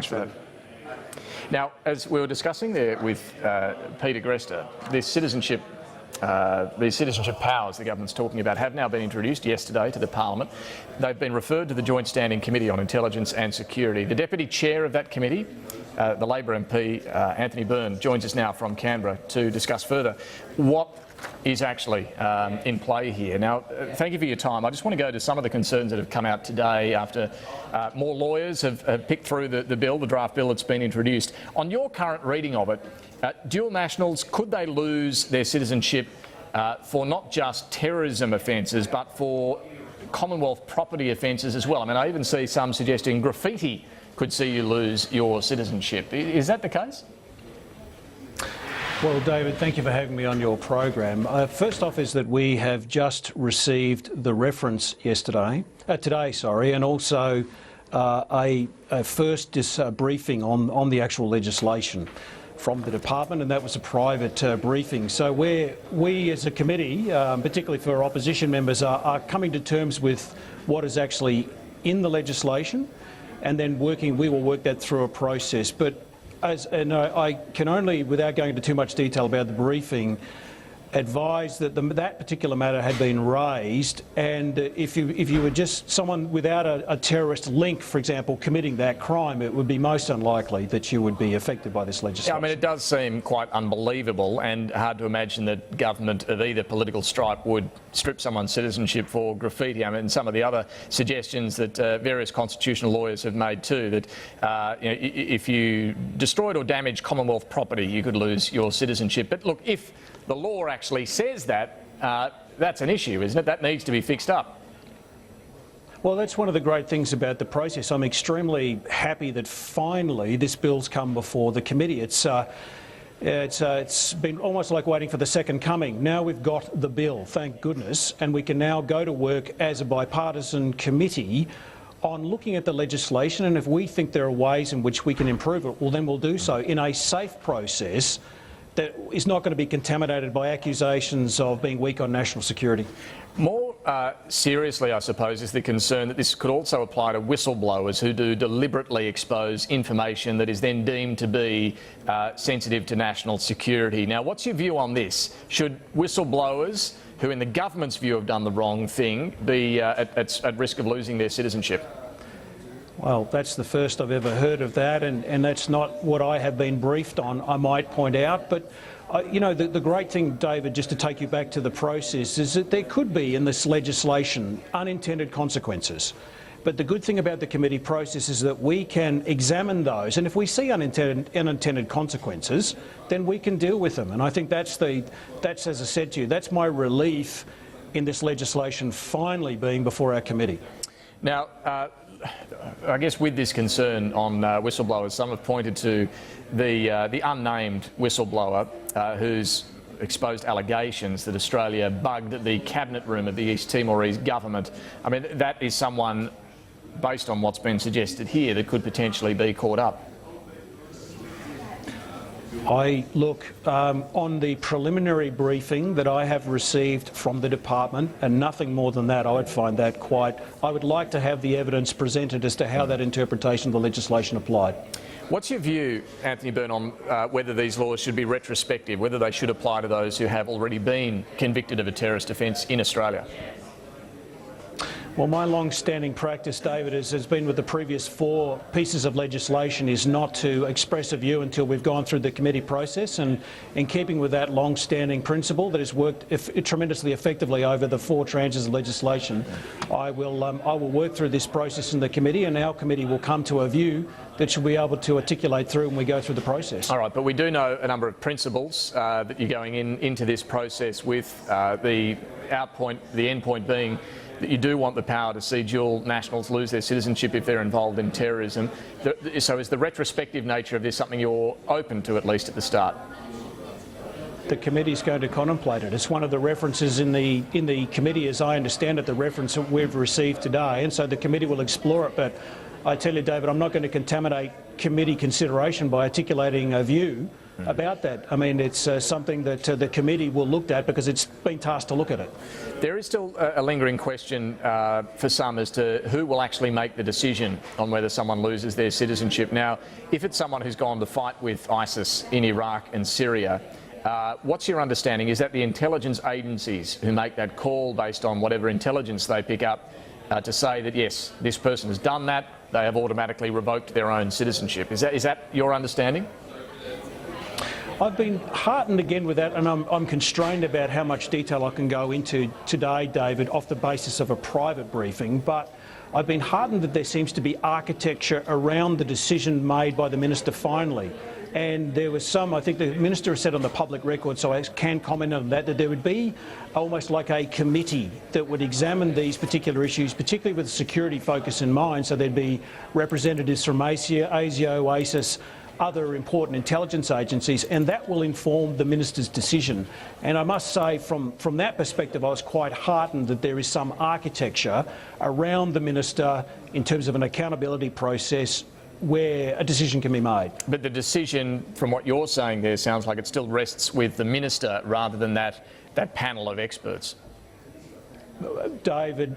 much for that. Now, as we were discussing there with Peter Grester, these citizenship powers the government's talking about have now been introduced yesterday to the Parliament. They've been referred to the Joint Standing Committee on Intelligence and Security. The Deputy Chair of that committee, the Labor MP, Anthony Byrne, joins us now from Canberra to discuss further what is actually in play here. Now, thank you for your time. I just want to go to some of the concerns that have come out today after more lawyers have picked through the bill, the draft bill that's been introduced. On your current reading of it, dual nationals, could they lose their citizenship for not just terrorism offences but for Commonwealth property offences as well? I mean, I even see some suggesting graffiti could see you lose your citizenship. Is that the case? Well, David, thank you for having me on your program. First off is that we have just received the reference today, and also a first briefing on the actual legislation from the department, and that was a private briefing. So we as a committee, particularly for opposition members, are coming to terms with what is actually in the legislation, and then we will work that through a process. But I can only, without going into too much detail about the briefing, advise that that particular matter had been raised, and if you were just someone without a terrorist link, for example, committing that crime, it would be most unlikely that you would be affected by this legislation. Yeah, I mean, it does seem quite unbelievable and hard to imagine that government of either political stripe would strip someone's citizenship for graffiti. I mean, some of the other suggestions that various constitutional lawyers have made too, that if you destroyed or damaged Commonwealth property, you could lose your citizenship. But look, if the law actually says that, that's an issue, isn't it? That needs to be fixed up. Well, that's one of the great things about the process. I'm extremely happy that finally this bill's come before the committee. It's been almost like waiting for the second coming. Now we've got the bill, thank goodness, and we can now go to work as a bipartisan committee on looking at the legislation, and if we think there are ways in which we can improve it, well, then we'll do so in a safe process that is not going to be contaminated by accusations of being weak on national security. More seriously, I suppose, is the concern that this could also apply to whistleblowers who do deliberately expose information that is then deemed to be sensitive to national security. Now, what's your view on this? Should whistleblowers, who in the government's view have done the wrong thing, be at risk of losing their citizenship? Well, that's the first I've ever heard of that, and that's not what I have been briefed on, I might point out. But, you know, the great thing, David, just to take you back to the process, is that there could be in this legislation unintended consequences. But the good thing about the committee process is that we can examine those, and if we see unintended consequences, then we can deal with them. And I think that's, as I said to you, that's my relief in this legislation finally being before our committee. Now, I guess with this concern on whistleblowers, some have pointed to the unnamed whistleblower who's exposed allegations that Australia bugged the cabinet room of the East Timorese government. I mean, that is someone, based on what's been suggested here, that could potentially be caught up. On the preliminary briefing that I have received from the department, and nothing more than that, I would like to have the evidence presented as to how that interpretation of the legislation applied. What's your view, Anthony Byrne, on whether these laws should be retrospective, whether they should apply to those who have already been convicted of a terrorist offence in Australia? Well, my long-standing practice, David, has been with the previous 4 pieces of legislation is not to express a view until we've gone through the committee process, and in keeping with that long-standing principle that has worked tremendously effectively over the 4 tranches of legislation, I will work through this process in the committee, and our committee will come to a view that should be able to articulate through when we go through the process. All right, but we do know a number of principles that you're going into this process with, the end point being that you do want the power to see dual nationals lose their citizenship if they're involved in terrorism. So is the retrospective nature of this something you're open to, at least at the start? The committee is going to contemplate it. It's one of the references in the committee, as I understand it, the reference that we've received today, and so the committee will explore it. But I tell you, David, I'm not going to contaminate committee consideration by articulating a view about that. I mean, it's something that the committee will look at because it's been tasked to look at it. There is still a lingering question for some as to who will actually make the decision on whether someone loses their citizenship. Now, if it's someone who's gone to fight with ISIS in Iraq and Syria, what's your understanding? Is that the intelligence agencies who make that call based on whatever intelligence they pick up to say that, yes, this person has done that, they have automatically revoked their own citizenship? Is that your understanding? I've been heartened again with that, and I'm constrained about how much detail I can go into today, David, off the basis of a private briefing, but I've been heartened that there seems to be architecture around the decision made by the Minister finally. And there was some, I think the Minister has said on the public record, so I can comment on that, that there would be almost like a committee that would examine these particular issues, particularly with a security focus in mind. So there'd be representatives from ASIO, ISIS, other important intelligence agencies, and that will inform the Minister's decision. And I must say, from that perspective, I was quite heartened that there is some architecture around the Minister in terms of an accountability process where a decision can be made. But the decision, from what you're saying there, sounds like it still rests with the Minister rather than that panel of experts. David,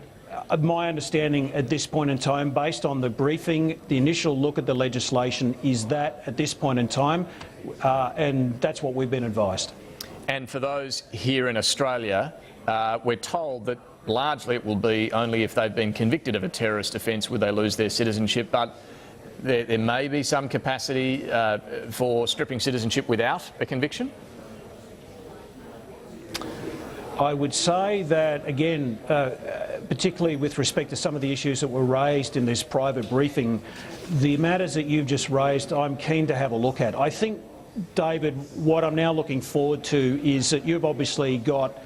my understanding at this point in time, based on the briefing, the initial look at the legislation is that at this point in time, and that's what we've been advised. And for those here in Australia, we're told that largely it will be only if they've been convicted of a terrorist offence would they lose their citizenship, but there may be some capacity for stripping citizenship without a conviction? I would say that, again, particularly with respect to some of the issues that were raised in this private briefing, the matters that you've just raised, I'm keen to have a look at. I think, David, what I'm now looking forward to is that you've obviously got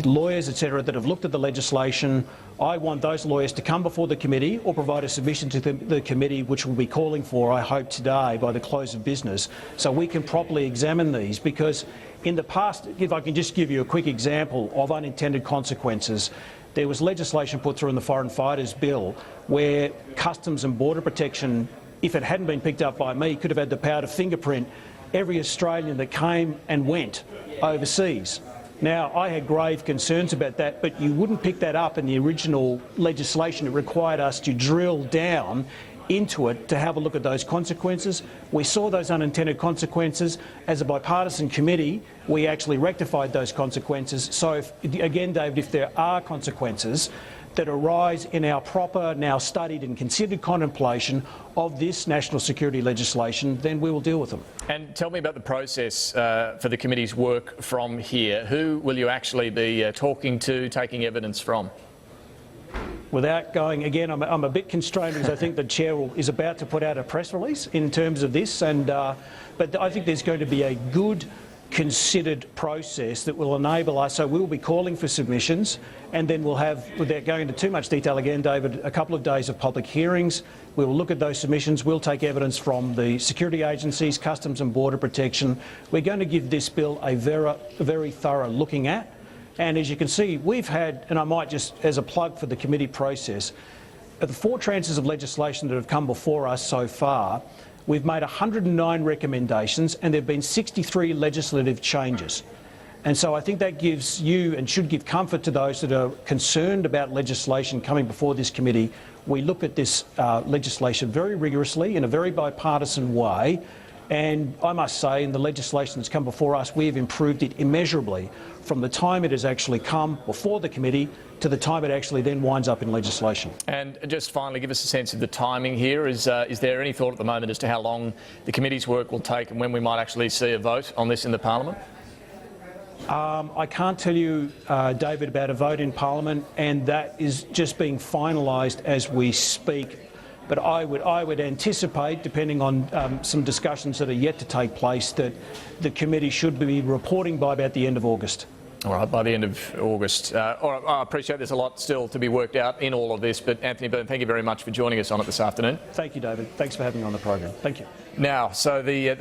lawyers, etc., that have looked at the legislation. I want those lawyers to come before the committee or provide a submission to the committee, which we'll be calling for, I hope, today by the close of business, so we can properly examine these. Because in the past, if I can just give you a quick example of unintended consequences, there was legislation put through in the Foreign Fighters Bill where Customs and Border Protection, if it hadn't been picked up by me, could have had the power to fingerprint every Australian that came and went overseas. Now, I had grave concerns about that, but you wouldn't pick that up in the original legislation. It required us to drill down into it to have a look at those consequences. We saw those unintended consequences. As a bipartisan committee, we actually rectified those consequences. So, again, David, if there are consequences that arise in our proper, now studied and considered contemplation of this national security legislation, then we will deal with them. And tell me about the process for the committee's work from here. Who will you actually be talking to, taking evidence from? Without going, again, I'm a bit constrained because I think the chair is about to put out a press release in terms of this, and but I think there's going to be a good, considered process that will enable us. So we'll be calling for submissions, and then we'll have, without going into too much detail again, David, a couple of days of public hearings. We will look at those submissions. We'll take evidence from the security agencies, Customs and Border Protection. We're going to give this bill a very thorough looking at. And as you can see, we've had, and I might just, as a plug for the committee process, the 4 tranches of legislation that have come before us so far, we've made 109 recommendations and there have been 63 legislative changes. And so I think that gives you, and should give comfort to those that are concerned about legislation coming before this committee. We look at this legislation very rigorously in a very bipartisan way. And I must say, in the legislation that's come before us, we have improved it immeasurably from the time it has actually come before the committee to the time it actually then winds up in legislation. And just finally, give us a sense of the timing here. Is there any thought at the moment as to how long the committee's work will take and when we might actually see a vote on this in the Parliament? I can't tell you, David, about a vote in Parliament, and that is just being finalised as we speak. But I would anticipate, depending on some discussions that are yet to take place, that the committee should be reporting by about the end of August. All right, by the end of August. All right, I appreciate there's a lot still to be worked out in all of this, but Anthony Byrne, thank you very much for joining us on it this afternoon. Thank you, David. Thanks for having me on the program. Thank you. Now, so the